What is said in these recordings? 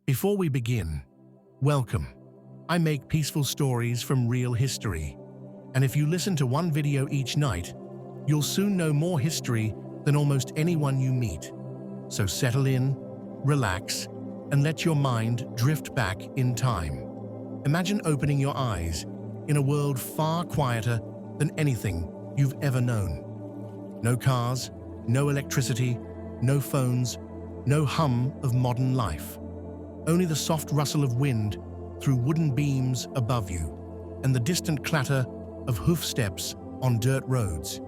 Before we begin, welcome. I make peaceful stories from real history, and if you listen to one video each night, you'll soon know more history than almost anyone you meet. So settle in, relax, and let your mind drift back in time. Imagine opening your eyes in a world far quieter than anything you've ever known. No cars, no electricity, no phones, no hum of modern life. Only the soft rustle of wind through wooden beams above you and the distant clatter of hoof steps on dirt roads.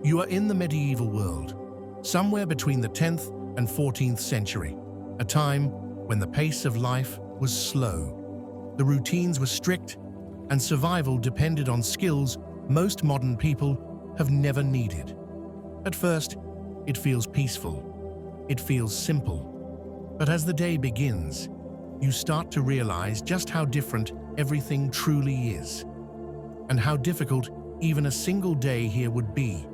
You are in the medieval world, somewhere between the 10th and 14th century, a time when the pace of life was slow. The routines were strict, and survival depended on skills most modern people have never needed. At first, it feels peaceful. It feels simple. But as the day begins, you start to realize just how different everything truly is, and how difficult even a single day here would be.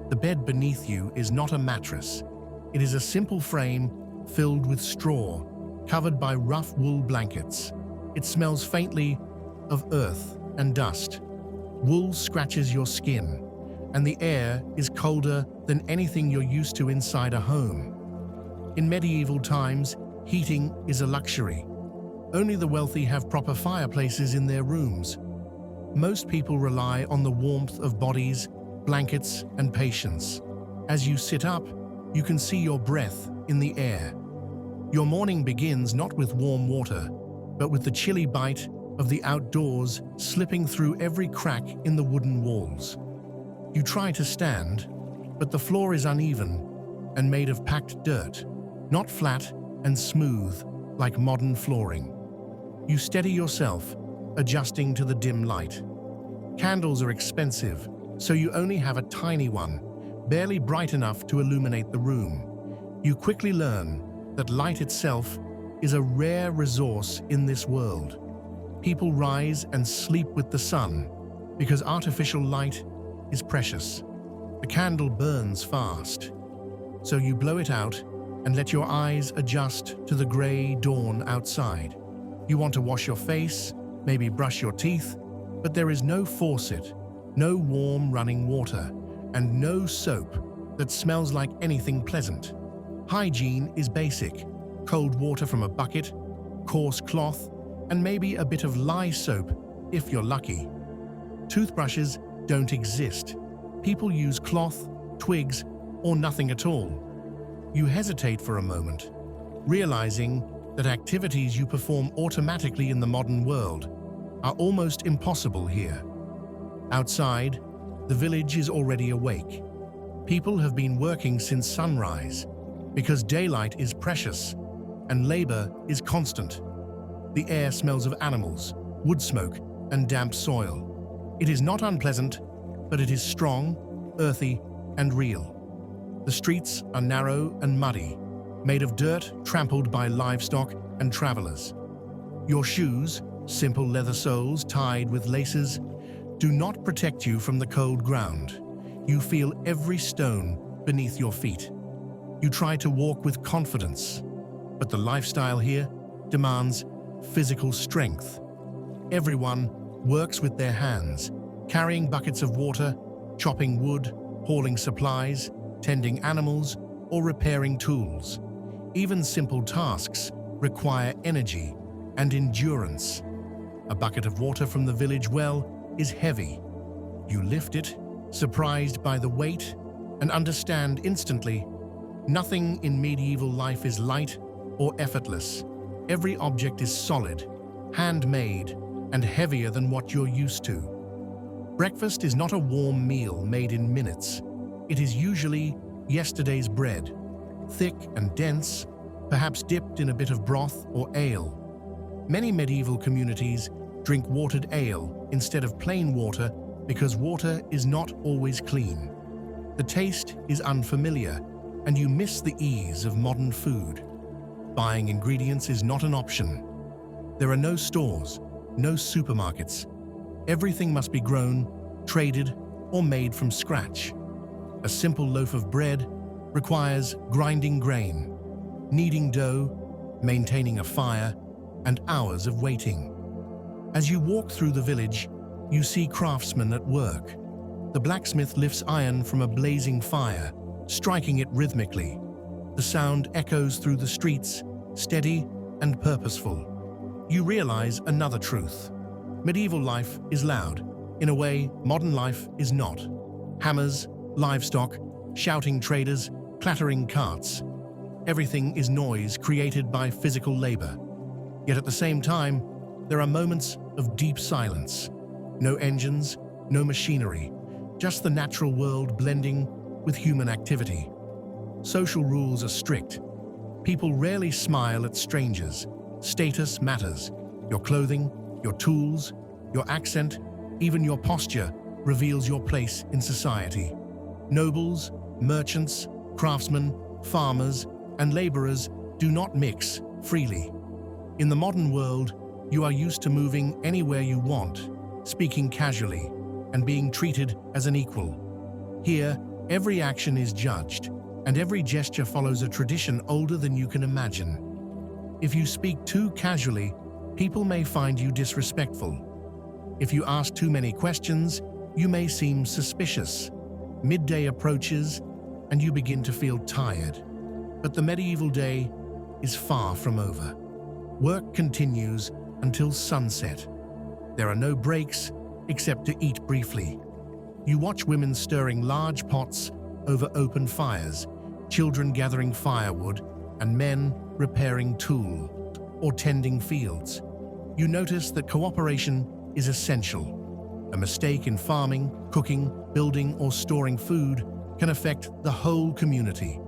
The bed beneath you is not a mattress. It is a simple frame filled with straw, covered by rough wool blankets. It smells faintly of earth and dust. Wool scratches your skin, and the air is colder than anything you're used to inside a home. In medieval times, heating is a luxury. Only the wealthy have proper fireplaces in their rooms. Most people rely on the warmth of bodies, blankets, and patience. As you sit up, you can see your breath in the air. Your morning begins not with warm water, but with the chilly bite of the outdoors slipping through every crack in the wooden walls. You try to stand, but the floor is uneven and made of packed dirt, not flat and smooth like modern flooring. You steady yourself, adjusting to the dim light. Candles are expensive, so you only have a tiny one, barely bright enough to illuminate the room. You quickly learn that light itself is a rare resource in this world. People rise and sleep with the sun because artificial light is precious. The candle burns fast, so you blow it out and let your eyes adjust to the gray dawn outside. You want to wash your face, maybe brush your teeth, but there is no faucet, no warm running water, and no soap that smells like anything pleasant. Hygiene is basic: cold water from a bucket, coarse cloth, and maybe a bit of lye soap if you're lucky. Toothbrushes don't exist. People use cloth, twigs, or nothing at all. You hesitate for a moment, realizing that activities you perform automatically in the modern world are almost impossible here. Outside, the village is already awake. People have been working since sunrise because daylight is precious and labor is constant. The air smells of animals, wood smoke, and damp soil. It is not unpleasant, but it is strong, earthy, and real. The streets are narrow and muddy, made of dirt trampled by livestock and travelers. Your shoes, simple leather soles tied with laces, do not protect you from the cold ground. You feel every stone beneath your feet. You try to walk with confidence, but the lifestyle here demands physical strength. Everyone works with their hands, carrying buckets of water, chopping wood, hauling supplies, tending animals, or repairing tools. Even simple tasks require energy and endurance. A bucket of water from the village well is heavy. You lift it, surprised by the weight, and understand instantly, nothing in medieval life is light or effortless. Every object is solid, handmade, and heavier than what you're used to. Breakfast is not a warm meal made in minutes. It is usually yesterday's bread, thick and dense, perhaps dipped in a bit of broth or ale. Many medieval communities drink watered ale instead of plain water because water is not always clean. The taste is unfamiliar, and you miss the ease of modern food. Buying ingredients is not an option. There are no stores, no supermarkets. Everything must be grown, traded, or made from scratch. A simple loaf of bread requires grinding grain, kneading dough, maintaining a fire, and hours of waiting. As you walk through the village, you see craftsmen at work. The blacksmith lifts iron from a blazing fire, striking it rhythmically. The sound echoes through the streets, steady and purposeful. You realize another truth. Medieval life is loud. In a way, modern life is not. Hammers, livestock, shouting traders, clattering carts. Everything is noise created by physical labor. Yet at the same time, there are moments of deep silence. No engines, no machinery, just the natural world blending with human activity. Social rules are strict. People rarely smile at strangers. Status matters. Your clothing, your tools, your accent, even your posture reveals your place in society. Nobles, merchants, craftsmen, farmers, and laborers do not mix freely. In the modern world, you are used to moving anywhere you want, speaking casually, and being treated as an equal. Here, every action is judged, and every gesture follows a tradition older than you can imagine. If you speak too casually, people may find you disrespectful. If you ask too many questions, you may seem suspicious. Midday approaches, and you begin to feel tired. But the medieval day is far from over. Work continues until sunset. There are no breaks except to eat briefly. You watch women stirring large pots over open fires, children gathering firewood, and men repairing tools or tending fields. You notice that cooperation is essential. A mistake in farming, cooking, building, or storing food can affect the whole community.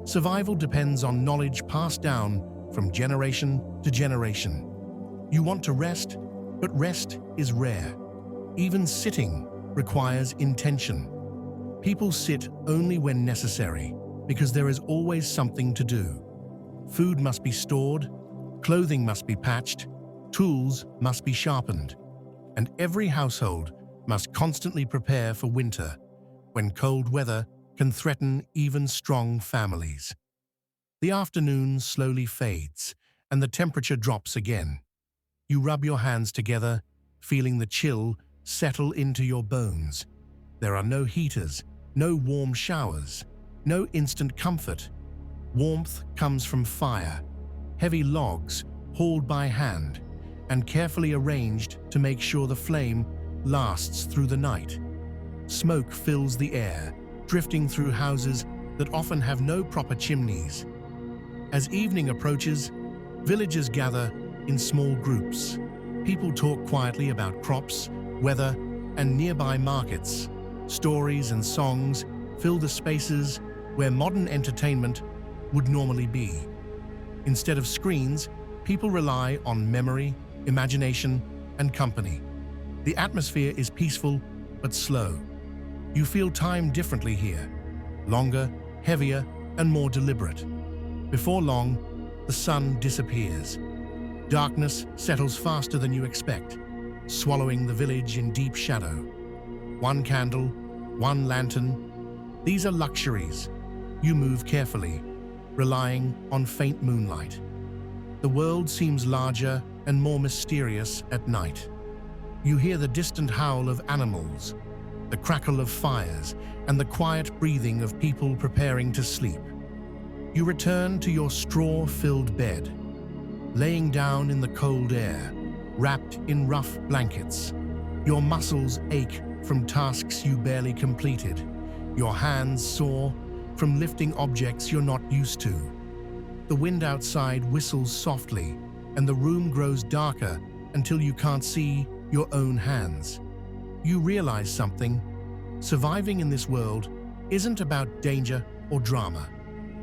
Survival depends on knowledge passed down from generation to generation. You want to rest, but rest is rare. Even sitting requires intention. People sit only when necessary, because there is always something to do. Food must be stored, clothing must be patched, tools must be sharpened, and every household must constantly prepare for winter, when cold weather can threaten even strong families. The afternoon slowly fades, and the temperature drops again. You rub your hands together, feeling the chill settle into your bones. There are no heaters, no warm showers, no instant comfort. Warmth comes from fire, heavy logs hauled by hand, and carefully arranged to make sure the flame lasts through the night. Smoke fills the air, drifting through houses that often have no proper chimneys. As evening approaches, villagers gather in small groups. People talk quietly about crops, weather, and nearby markets. Stories and songs fill the spaces where modern entertainment would normally be. Instead of screens, people rely on memory, imagination, and company. The atmosphere is peaceful but slow. You feel time differently here, longer, heavier, and more deliberate. Before long, the sun disappears. Darkness settles faster than you expect, swallowing the village in deep shadow. One candle, one lantern. These are luxuries. You move carefully, relying on faint moonlight. The world seems larger and more mysterious at night. You hear the distant howl of animals, the crackle of fires, and the quiet breathing of people preparing to sleep. You return to your straw-filled bed, laying down in the cold air, wrapped in rough blankets. Your muscles ache from tasks you barely completed. Your hands sore from lifting objects you're not used to. The wind outside whistles softly, and the room grows darker until you can't see your own hands. You realize something. Surviving in this world isn't about danger or drama.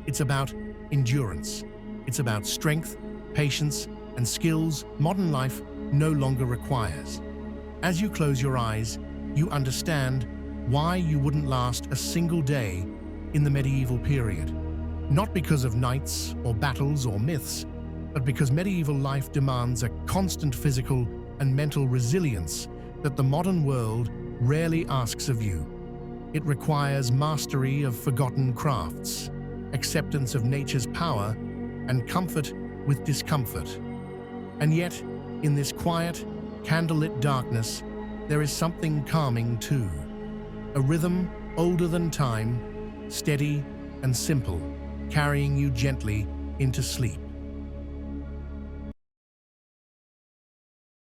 It's about endurance. It's about strength, patience, and skills modern life no longer requires. As you close your eyes, you understand why you wouldn't last a single day in the medieval period. Not because of knights or battles or myths, but because medieval life demands a constant physical and mental resilience that the modern world rarely asks of you. It requires mastery of forgotten crafts, acceptance of nature's power, and comfort with discomfort. And yet, in this quiet, candlelit darkness, there is something calming too. A rhythm older than time, steady and simple, carrying you gently into sleep.